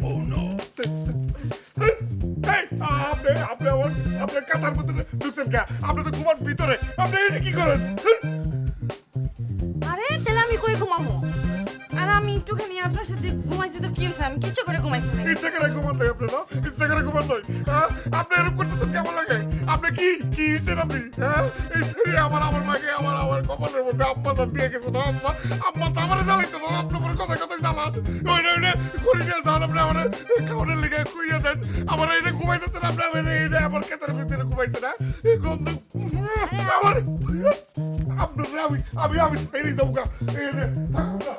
Oh no! আপনার কাতার মধ্যে ঢুকছেন কে? আপনি তো ঘুমান ভিতরে, আপনি এটা কি করেন? আরে তাহলে আমি কই ঘুমামো? আর আমি একটুখানি আপনার সাথে ঘুমাইছি তো কি হয়েছে? আমি কিচ্ছু করে ঘুমাইছি না। ইচ্ছা করে ঘুমান নাই আপনি না? ইচ্ছা করে ঘুমান নাই? হ্যাঁ? আপনি এরকম করতেছেন কেমন লাগে? আপনি কি হিসেন আপনি? হ্যাঁ? এই শরীরে আমার মাকে আমার কপালের মধ্যে আম্মা জান দিয়ে গেছে না আম্মা তো আমারে জ্বালাইতো না আপনার উপরে কথায় জ্বালান ওইটা করে নিয়ে যান আপনি আমার খাওয়ানোর লেগে খুইয়ে দেন আমার এইটা ঘুমাইতেছেন আপনি আমার এইটা আমার ক্ষেতের ভিতরে ঘুমাইছে না এই গন্ধ আমার আপনার আমি ছেড়ে যাবো গা এই রে থাকুন না